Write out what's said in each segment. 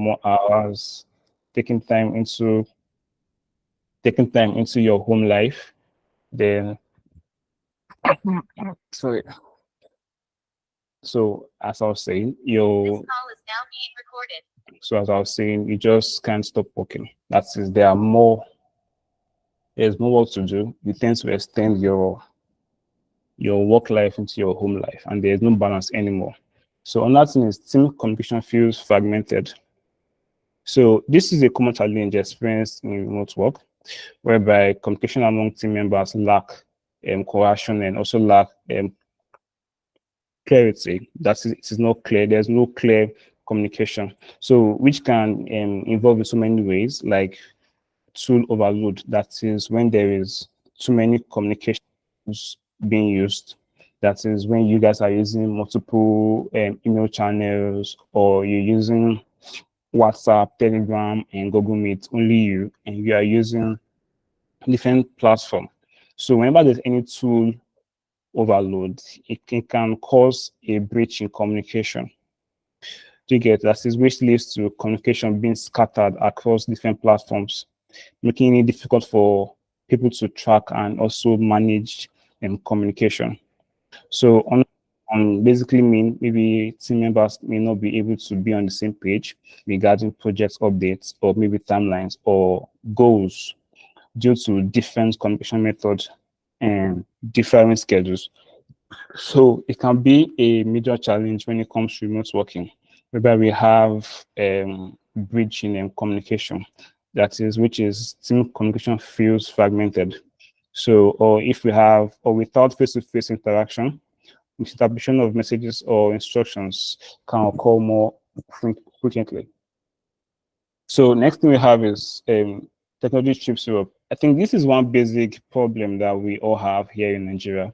more hours, taking time into your home life, then sorry. So as I was saying, as I was saying, you just can't stop working. That is, there's more work to do. You tend to extend your work life into your home life, and there's no balance anymore. So another thing is team communication feels fragmented. So this is a common challenge experienced in remote work, whereby communication among team members lack cohesion and also lack clarity. That is, it is not clear. There's no clear communication. So which can involve in so many ways, like tool overload. That is when there is too many communications being used. That is when you guys are using multiple email channels, or you're using WhatsApp, Telegram, and Google Meet, only you, and you are using different platform. So whenever there's any tool overload, it can cause a breach in communication. Do you get that? Is which leads to communication being scattered across different platforms, making it difficult for people to track and also manage communication. So on basically mean maybe team members may not be able to be on the same page regarding project updates or maybe timelines or goals due to different communication methods and different schedules. So it can be a major challenge when it comes to remote working, whereby we have bridging and communication. That is, which is team communication feels fragmented. So, or if we have, or without face-to-face interaction, misinterpretation of messages or instructions can occur more frequently. So next thing we have is technology trips Europe. I think this is one basic problem that we all have here in Nigeria,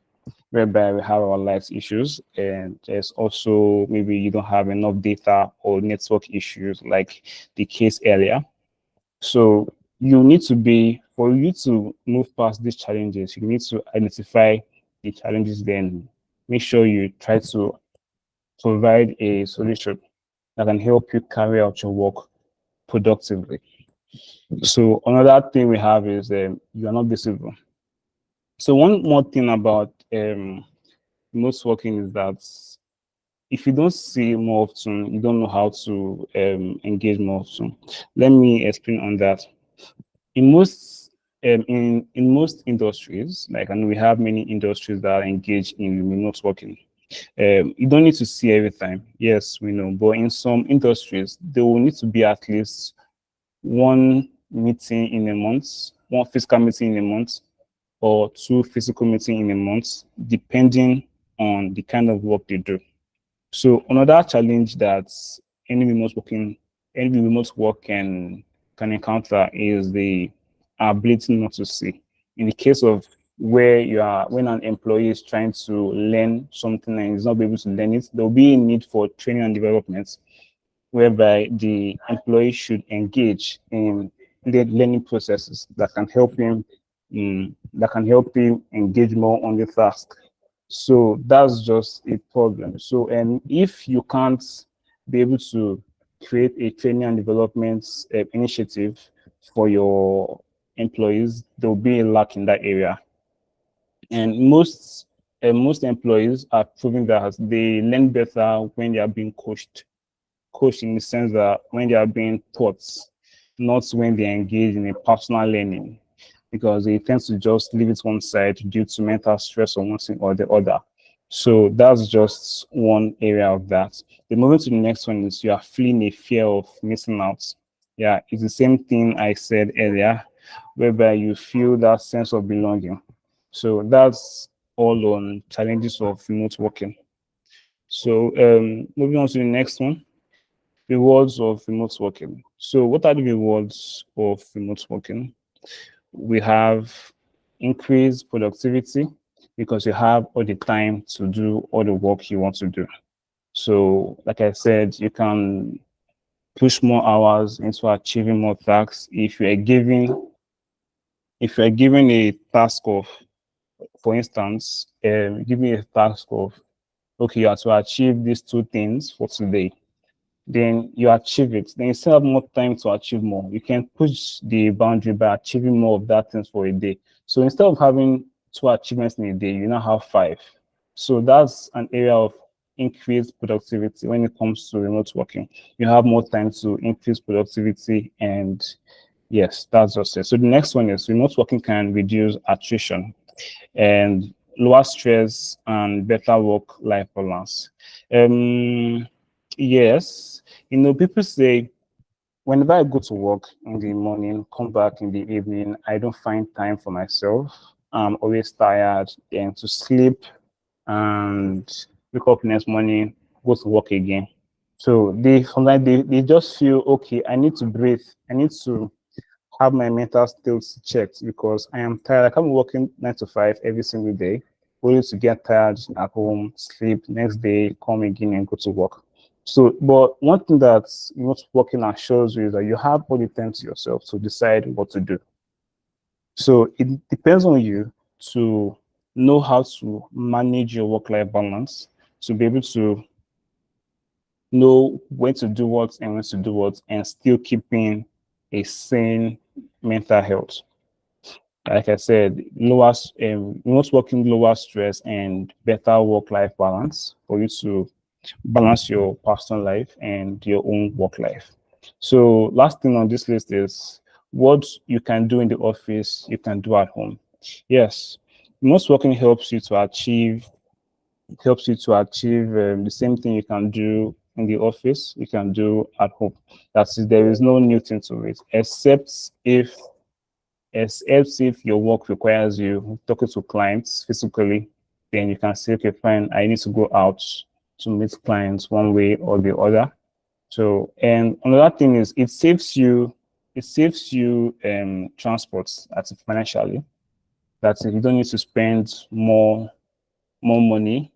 whereby we have our lights issues, and there's also maybe you don't have enough data or network issues like the case earlier. So you need to be, for you to move past these challenges, you need to identify the challenges, then make sure you try to provide a solution that can help you carry out your work productively. So another thing we have is you are not visible. So one more thing about remote working is that if you don't see more often, you don't know how to engage more often. Let me explain on that. In most in most industries, like, and we have many industries that are engaged in remote working. You don't need to see every time. Yes, we know, but in some industries, there will need to be at least one meeting in a month, one physical meeting in a month, or two physical meetings in a month, depending on the kind of work they do. So another challenge that any remote working, any remote work can encounter is the ability not to see. In the case of where you are, when an employee is trying to learn something and is not able to learn it, there will be a need for training and development, whereby the employee should engage in the learning processes that can help him engage more on the task. So that's just a problem. So, and if you can't be able to create a training and development initiative for your employees, there will be a lack in that area. And most employees are proving that they learn better when they are being coached in the sense that when they are being taught, not when they engage in a personal learning, because they tend to just leave it one side due to mental stress or one thing or the other. So that's just one area of that. Then moving to the next one is you are feeling a fear of missing out. Yeah, it's the same thing I said earlier, whereby you feel that sense of belonging. So that's all on challenges of remote working. So moving on to the next one, rewards of remote working. So what are the rewards of remote working? We have increased productivity because you have all the time to do all the work you want to do. So like I said, you can push more hours into achieving more tasks. If you're given a task of, for instance, give me a task of, okay, you have to achieve these two things for today. then you achieve it. Then you still have more time to achieve more. You can push the boundary by achieving more of that things for a day. So instead of having 2 achievements in a day, you now have 5. So that's an area of increased productivity when it comes to remote working. You have more time to increase productivity, and yes, that's just it. So the next one is remote working can reduce attrition and lower stress and better work-life balance. Um, yes, people say whenever I go to work in the morning, come back in the evening, I don't find time for myself. I'm always tired, then to sleep and wake up next morning, go to work again. So they sometimes they just feel okay, I need to breathe. I need to have my mental skills checked because I am tired. I can't be working 9 to 5 every single day, only to get tired at home, sleep, next day, come again and go to work. So, but one thing that not working assures you is that you have all the time to yourself to decide what to do. So it depends on you to know how to manage your work-life balance, to be able to know when to do what and when to do what, and still keeping a sane mental health. Like I said, remote working lower stress and better work-life balance for you to balance your personal life and your own work life. So last thing on this list is what you can do in the office, you can do at home. Yes, remote working helps you to achieve the same thing you can do in the office, you can do at home. That is, there is no new thing to it, except if your work requires you talking to clients physically, then you can say, okay, fine, I need to go out to meet clients one way or the other. So, and another thing is it saves you transport, that's financially. That's it. You don't need to spend more money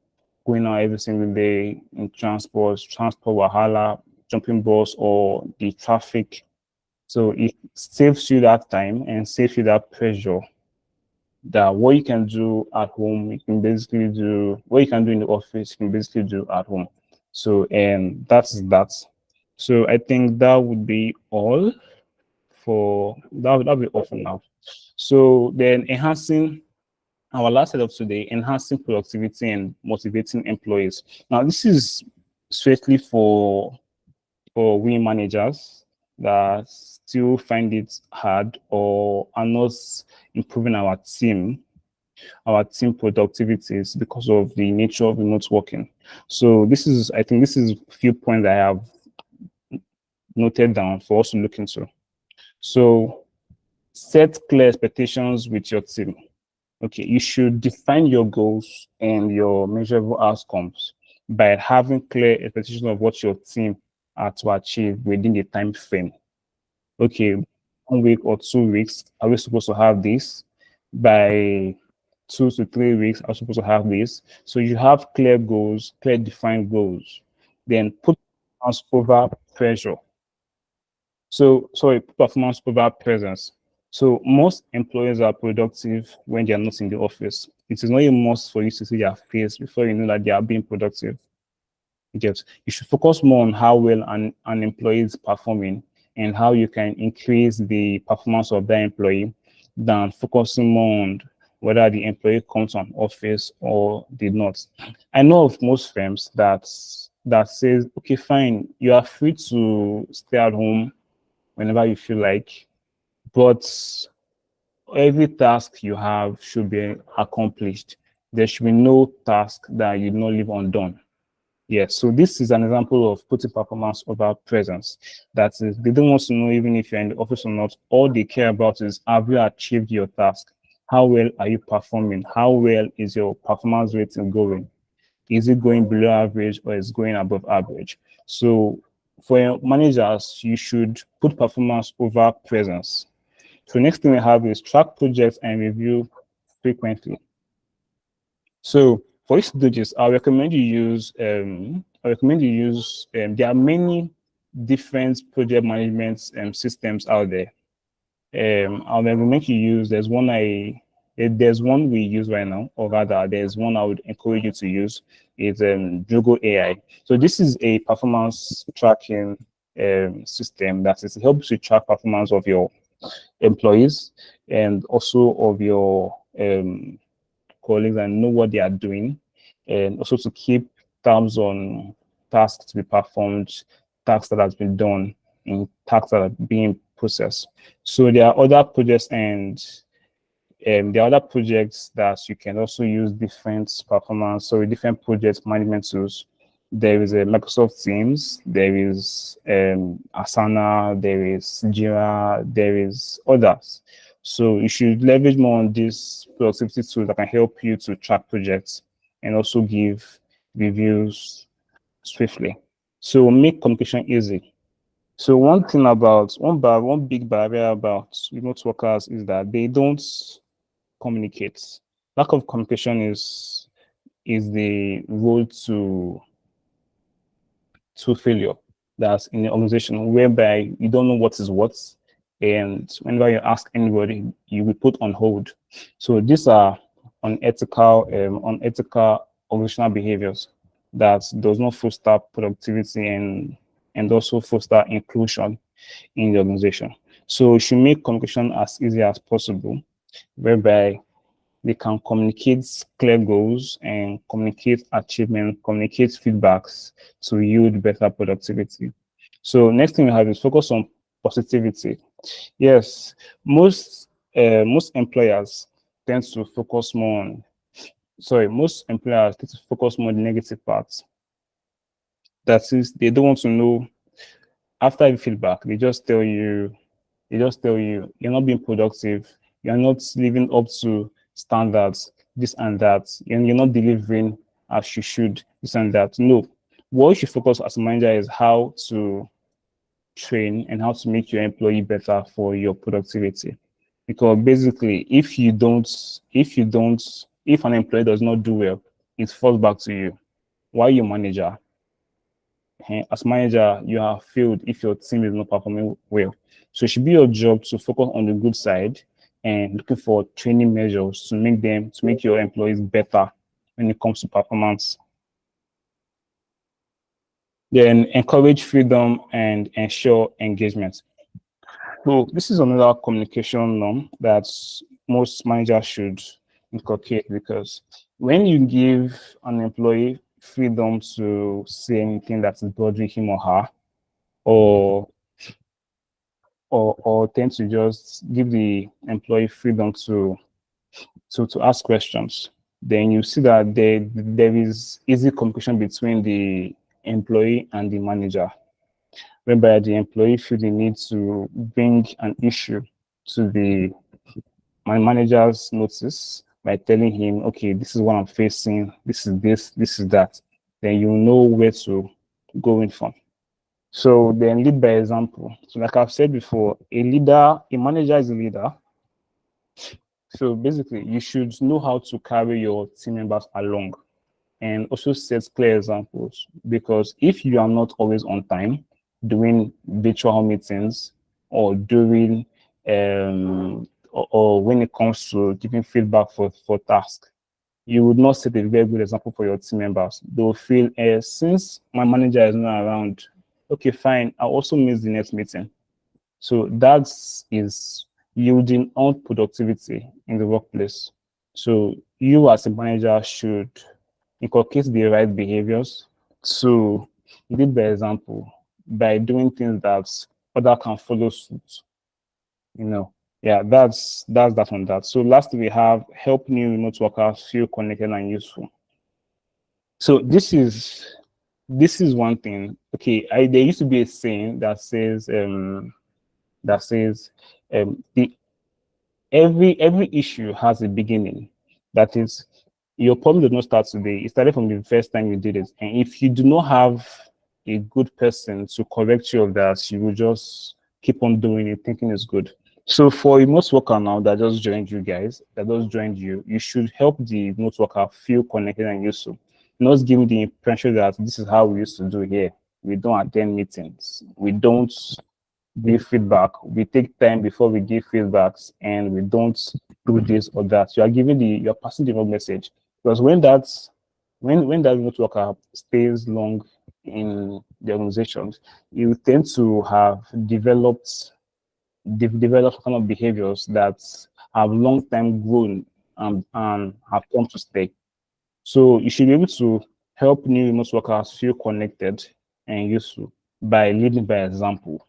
going out every single day in transport wahala, jumping bus or the traffic. So it saves you that time and saves you that pressure that what you can do at home, you can basically do what you can do in the office, you can basically do at home. So, and that's that. So I think that would be all that'll be all for now. So then enhancing our last set of today, enhancing productivity and motivating employees. Now this is strictly for we managers that still find it hard or are not improving our team productivities because of the nature of remote working. So I think this is a few points I have noted down for us to look into. So set clear expectations with your team. Okay, you should define your goals and your measurable outcomes by having clear expectations of what your team are to achieve within the time frame. Okay, 1 week or 2 weeks, are we supposed to have this? By 2 to 3 weeks, are we supposed to have this? So you have clear goals, clear defined goals. Then put performance over pressure. So, sorry, put performance over presence. So most employers are productive when they are not in the office. It is not a must for you to see their face before you know that they are being productive. You should focus more on how well an employee is performing and how you can increase the performance of that employee than focusing more on whether the employee comes on office or did not. I know of most firms that says, okay, fine, you are free to stay at home whenever you feel like, but every task you have should be accomplished. There should be no task that you not leave undone. Yes, so this is an example of putting performance over presence. That is, they don't want to know even if you're in the office or not. All they care about is, have you achieved your task? How well are you performing? How well is your performance rating going? Is it going below average or is it going above average? So for your managers, you should put performance over presence. So next thing we have is track projects and review frequently. So for each stages, I recommend you use, there are many different project management systems out there. I recommend you use, there's one There's one we use right now, or rather, there's one I would encourage you to use. It's Drugo AI. So this is a performance tracking system that is helps you track performance of your employees and also of your colleagues and know what they are doing, and also to keep tabs on tasks to be performed, tasks that has been done, and tasks that are being processed. So there are other projects and there are other projects that you can also use different performance, so different project management tools. There is a Microsoft Teams, there is Asana, there is Jira, there is others. So you should leverage more on these productivity tools that can help you to track projects and also give reviews swiftly. So make communication easy. So one big barrier about remote workers is that they don't communicate. Lack of communication is the road to failure. That's in the organization whereby you don't know what is what, and whenever you ask anybody, you will put on hold. So these are unethical organizational behaviors that does not foster productivity and also foster inclusion in the organization. So you should make communication as easy as possible, whereby they can communicate clear goals and communicate achievement, communicate feedbacks to yield better productivity. So next thing we have is focus on positivity. Yes, most employers tend to focus more on most employers tend to focus more on the negative parts. That is, they don't want to know after the feedback, they just tell you you're not being productive, you're not living up to standards, this and that, and you're not delivering as you should, this and that. No, what you should focus as a manager is how to train and how to make your employee better for your productivity. Because basically, if an employee does not do well, it falls back to you. Why your manager? As manager, you have failed if your team is not performing well. So it should be your job to focus on the good side and looking for training measures to make your employees better when it comes to performance. Then encourage freedom and ensure engagement. So this is another communication norm that most managers should inculcate, because when you give an employee freedom to say anything that is bothering him or her, or or tend to just give the employee freedom to ask questions, then you see that there is easy communication between the employee and the manager, whereby the employee feel the need to bring an issue to the my manager's notice by telling him, okay, this is what I'm facing, this is that. Then you know where to go in from. So then lead by example. So like I've said before, a manager is a leader. So basically, you should know how to carry your team members along and also set clear examples. Because if you are not always on time doing virtual meetings or doing or when it comes to giving feedback for tasks, you would not set a very good example for your team members. They'll feel, since my manager is not around, okay, fine, I'll also miss the next meeting. So that is yielding unproductivity in the workplace. So you as a manager should inculcate the right behaviors to lead by example by doing things that other can follow suit. You know, yeah, that's that on that. So lastly, we have help new remote workers feel connected and useful. So this is one thing. Okay, there used to be a saying that says the every issue has a beginning. That is, your problem did not start today. It started from the first time you did it. And if you do not have a good person to correct you of that, you will just keep on doing it, thinking it's good. So for a remote worker now that just joined you guys, you should help the remote worker feel connected and useful. Not give the impression that this is how we used to do here. We don't attend meetings. We don't give feedback. We take time before we give feedbacks, and we don't do this or that. You're passing the wrong message. Because when that remote worker stays long in the organization, you tend to have developed kind of behaviors that have long time grown and have come to stay. So you should be able to help new remote workers feel connected and useful by leading by example.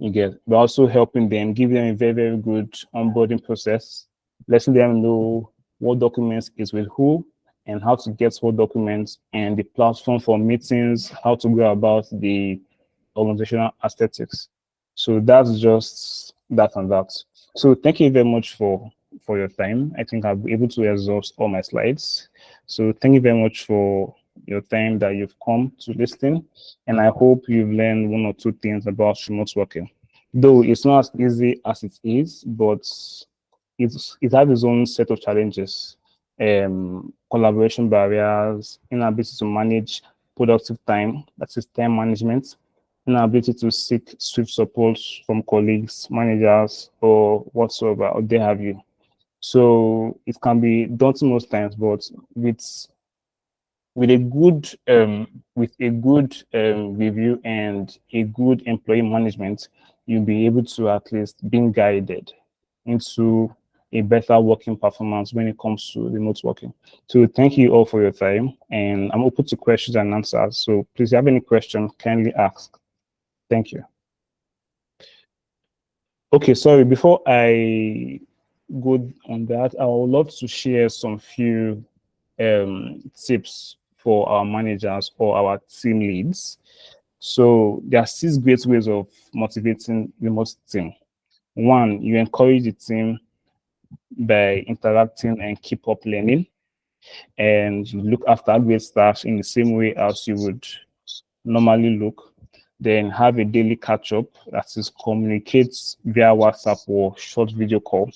You get, but also helping them, give them a very, very good onboarding process, letting them know what documents is with who and how to get what documents and the platform for meetings, how to go about the organizational aesthetics. So that's just that and that. So thank you very much for your time. I think I'll be able to exhaust all my slides. So thank you very much for your time that you've come to listen, and I hope you've learned one or two things about remote working. Though it's not as easy as it is, but it has its own set of challenges, collaboration barriers, inability to manage productive time, that is time management, inability to seek swift support from colleagues, managers, or whatsoever, or they have you. So it can be daunting most times, but with a good review and a good employee management, you'll be able to at least be guided into a better working performance when it comes to remote working. So thank you all for your time, and I'm open to questions and answers. So please, if you have any question, kindly ask. Thank you. Okay, sorry, before I go on that, I would love to share some few tips for our managers or our team leads. So there are 6 great ways of motivating remote team. One, you encourage the team by interacting and keep up learning, and you look after great staff in the same way as you would normally look. Then have a daily catch up, that is communicates via WhatsApp or short video call.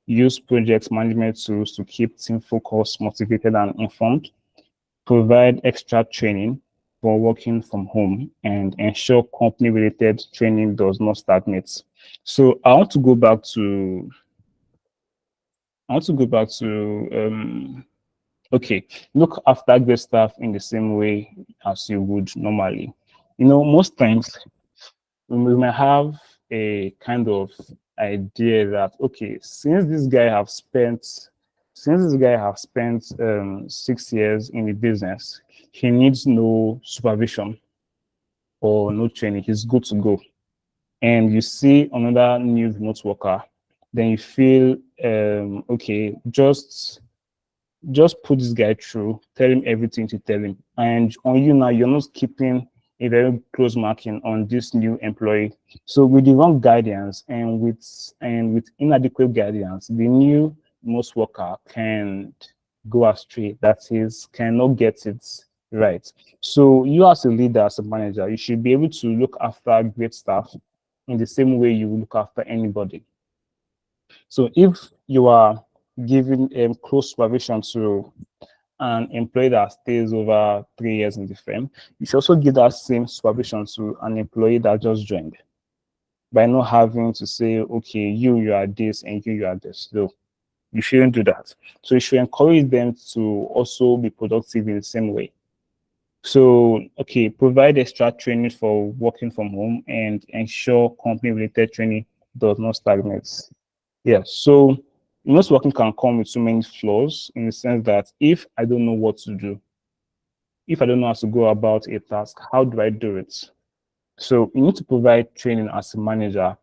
Use project management tools to keep team focused, motivated, and informed. Provide extra training for working from home, and ensure company related training does not stagnate. So I want to go back to okay, look after great staff in the same way as you would normally. Most times we may have a kind of idea that, okay, since this guy have spent 6 years in the business, he needs no supervision or no training, he's good to go. And you see another new remote worker, then you feel okay, just put this guy through, tell him everything to tell him. And on you now, you're not keeping a very close marking on this new employee. So with the wrong guidance and with inadequate guidance, the new most worker can go astray. That is, cannot get it right. So you as a leader, as a manager, you should be able to look after great staff in the same way you look after anybody. So if you are giving close supervision to an employee that stays over 3 years in the firm, you should also give that same supervision to an employee that just joined, by not having to say, okay, you are this and you are this. No, you shouldn't do that. So you should encourage them to also be productive in the same way. So, okay, provide extra training for working from home and ensure company-related training does not stagnate. Yeah, so remote working can come with so many flaws in the sense that if I don't know what to do, if I don't know how to go about a task, how do I do it? So you need to provide training as a manager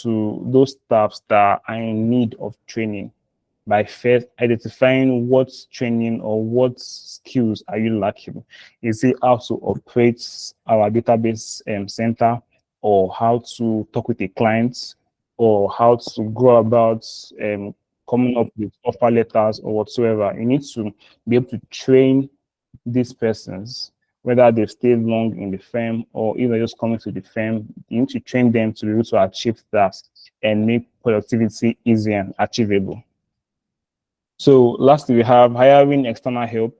to those staffs that are in need of training by first identifying what training or what skills are you lacking. Is it how to operate our database center, or how to talk with a client, or how to go about coming up with offer letters or whatsoever? You need to be able to train these persons, whether they've stayed long in the firm or either just coming to the firm. You need to train them to be able to achieve that and make productivity easy and achievable. So lastly, we have hiring external help.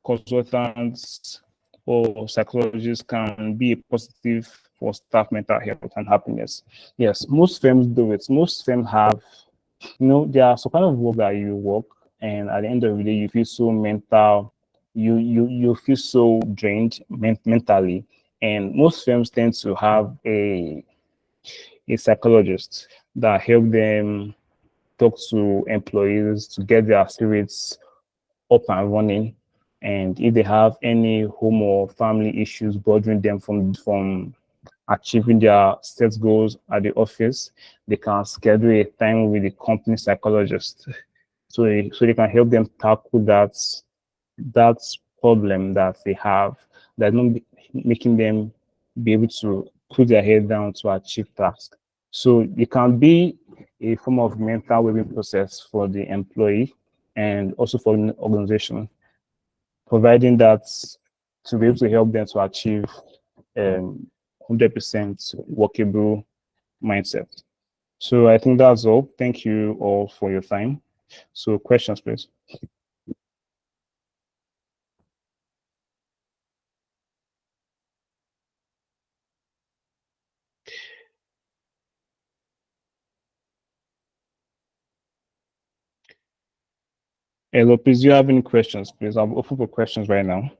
Consultants or psychologists can be a positive for staff mental health and happiness. Yes, most firms do it. Most firms have, there are some kind of work that you work, and at the end of the day, you feel so mental, you feel so drained mentally, and most firms tend to have a psychologist that help them talk to employees to get their spirits up and running. And if they have any home or family issues bothering them from achieving their set goals at the office, they can schedule a time with the company psychologist. So they can help them tackle that problem that they have, that's not making them be able to put their head down to achieve tasks. So it can be a form of mental well-being process for the employee and also for the organization, providing that to be able to help them to achieve 100% workable mindset. So I think that's all. Thank you all for your time. So questions, please. Hello, please, do you have any questions, please? I'm open for questions right now.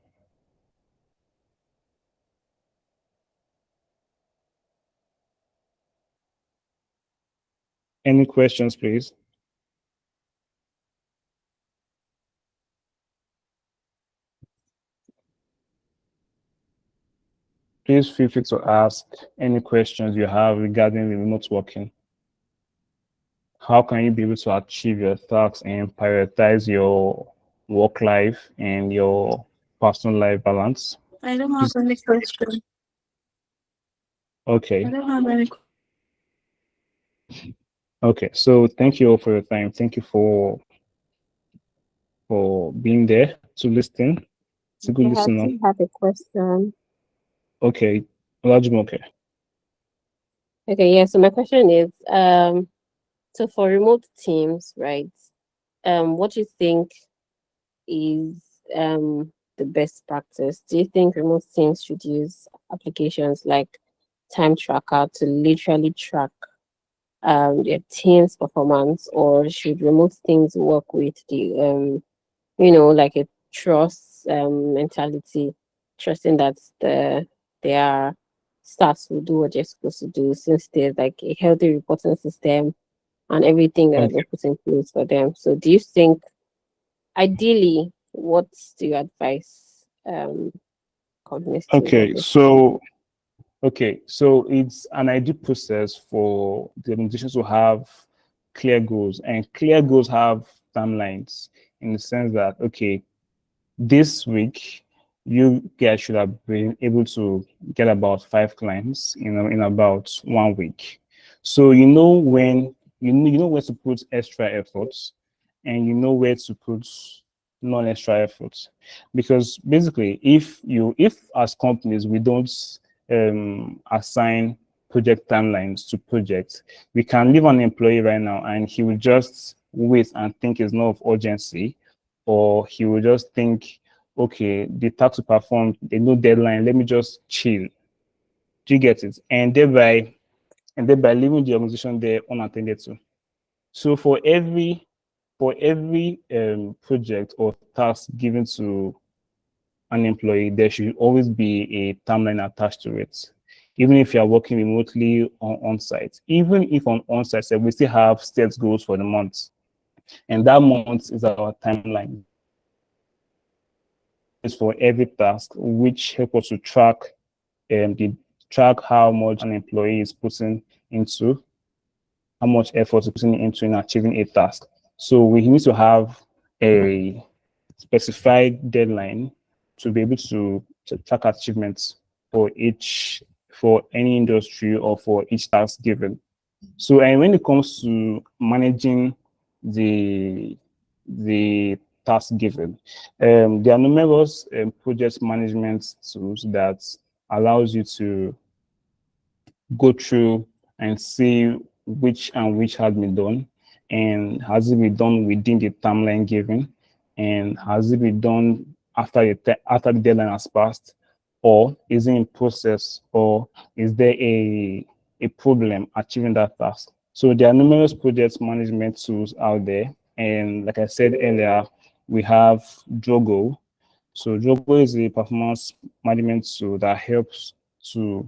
Any questions, please? Please feel free to ask any questions you have regarding the remote working. How can you be able to achieve your tasks and prioritize your work life and your personal life balance? I don't have any question. Okay. I don't have any. Okay. So thank you all for your time. Thank you for being there to listen. It's a good Okay, I listener. still have a question. Okay. Okay. Okay, yeah, so my question is, so for remote teams, right, what do you think is the best practice? Do you think remote teams should use applications like time tracker to literally track their team's performance, or should remote teams work with the like a trust mentality, trusting that their staffs will do what they're supposed to do, since there's like a healthy reporting system and everything that has Okay. been put in place for them. So do you think, ideally, what do you advise companies to work Okay. with? So it's an ideal process for the organizations to have clear goals, and clear goals have timelines in the sense that, okay, this week you guys should have been able to get about 5 clients in about 1 week. So you know where to put extra efforts, and you know where to put non-extra efforts. Because basically, if as companies we don't assign project timelines to projects, we can leave an employee right now and he will just wait and think it's not of urgency, or he will just think, okay, the task to perform, there's no deadline, let me just chill. Do you get it? And thereby leaving the organization there unattended to. So for every project or task given to an employee, there should always be a timeline attached to it. Even if you are working remotely or on-site, even if on site, we still have set goals for the month, and that month is our timeline. Is for every task, which help us to track how much an employee is putting into, how much effort is putting into in achieving a task. So we need to have a specified deadline to be able to track achievements for any industry or for each task given. So, and when it comes to managing the the task given, there are numerous project management tools that allows you to go through and see which has been done, and has it been done within the timeline given, and has it been done after the deadline has passed, or is it in process, or is there a problem achieving that task? So there are numerous project management tools out there. And like I said earlier, we have Drogo. So Drogo is a performance management tool that helps to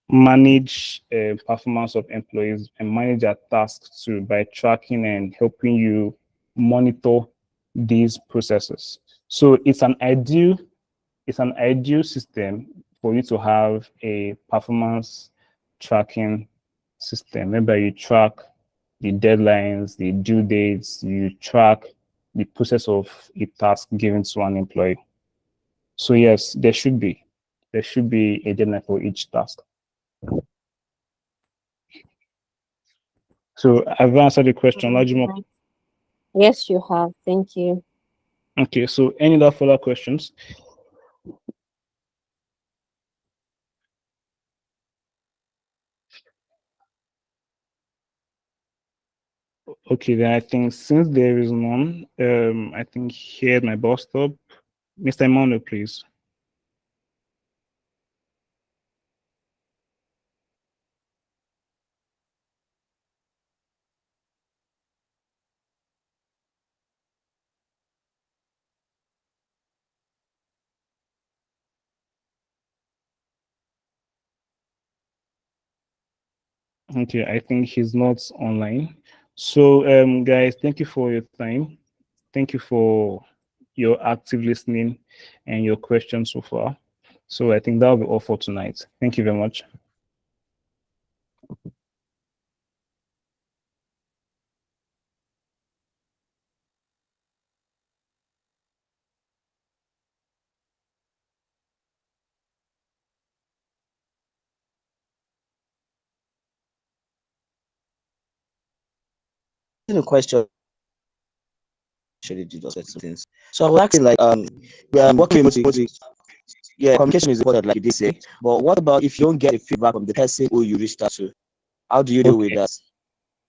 manage performance of employees and manage their tasks too by tracking and helping you monitor these processes. So it's an ideal system for you to have a performance tracking system, whereby you track the deadlines, the due dates, you track the process of a task given to an employee. So yes, there should be a deadline for each task. So I've answered the question. Lajimo. Yes, you have. Thank you. Okay, so any other further questions? Okay, then I think since there is none, I think here my bus stop. Mr. Emmanuel, please. Okay, I think he's not online. So, guys, thank you for your time. Thank you for your active listening and your questions so far. So I think that'll be all for tonight. Thank you very much. The question actually did just some things. So I was asking like working remotely, yeah, communication is important, like you did say. But what about if you don't get a feedback from the person who you reached out to? How do you deal with Okay. that?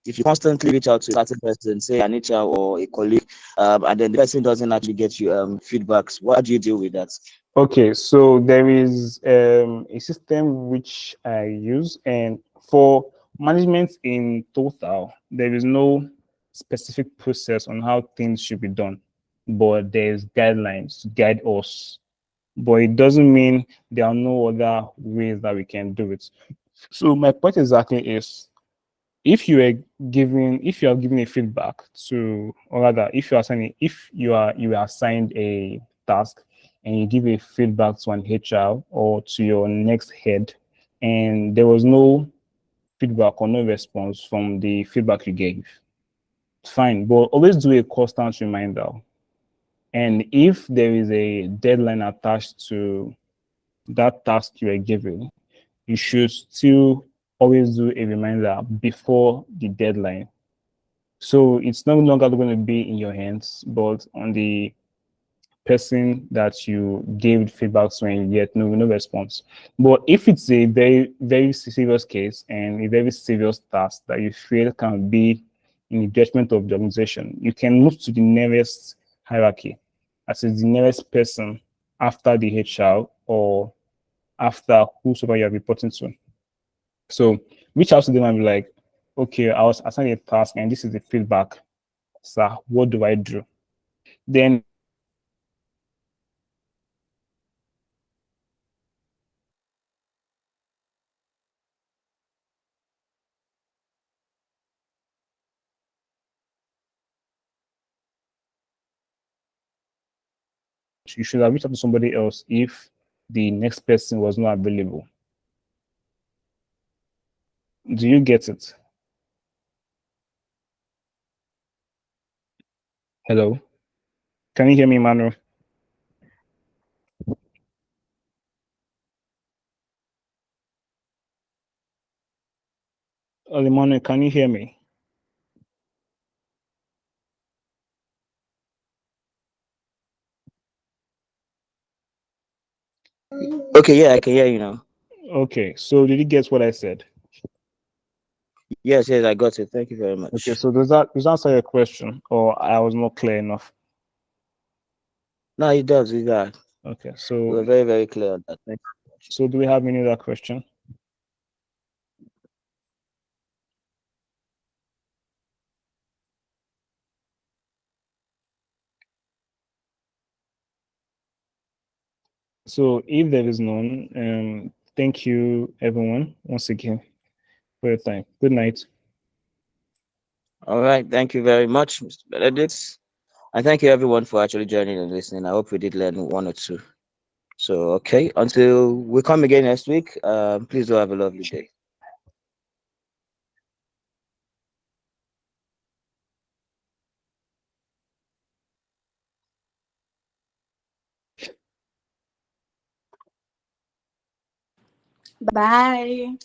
If you constantly reach out to a certain person, say an HR or a colleague, and then the person doesn't actually get you feedbacks, what do you deal with that? Okay, so there is a system which I use, and for management in total, there is no specific process on how things should be done, but there's guidelines to guide us. But it doesn't mean there are no other ways that we can do it. So my point exactly is, if you are giving a feedback to, or rather, if you are assigned a task and you give a feedback to an HR or to your next head, and there was no feedback or no response from the feedback you gave, fine, but always do a constant reminder. And if there is a deadline attached to that task you are given, you should still always do a reminder before the deadline. So it's no longer going to be in your hands, but on the person that you gave feedback to and yet no response. But if it's a very serious case and a very serious task that you feel can be in the judgment of the organization, you can move to the nearest hierarchy, as is the nearest person after the HR or after whosoever you're reporting to. So reach out to them and be like, okay, I was assigned a task and this is the feedback. Sir, what do I do? Then you should have reached out to somebody else if the next person was not available. Do you get it? Hello? Can you hear me, Manu? Manu, can you hear me? Okay, yeah, I can hear you now. Okay, so did you get what I said? Yes, yes, I got it. Thank you very much. Okay, so does that answer your question, or I was not clear enough? No, it does, it does. Okay, You so were very, very clear on that. Thank you. so do we have any other question? So if there is none, thank you everyone once again for your time. Good night. All right. Thank you very much, Mr. Benedict. And thank you everyone for actually joining and listening. I hope we did learn one or two. So, okay, until we come again next week, please do have a lovely day. Bye.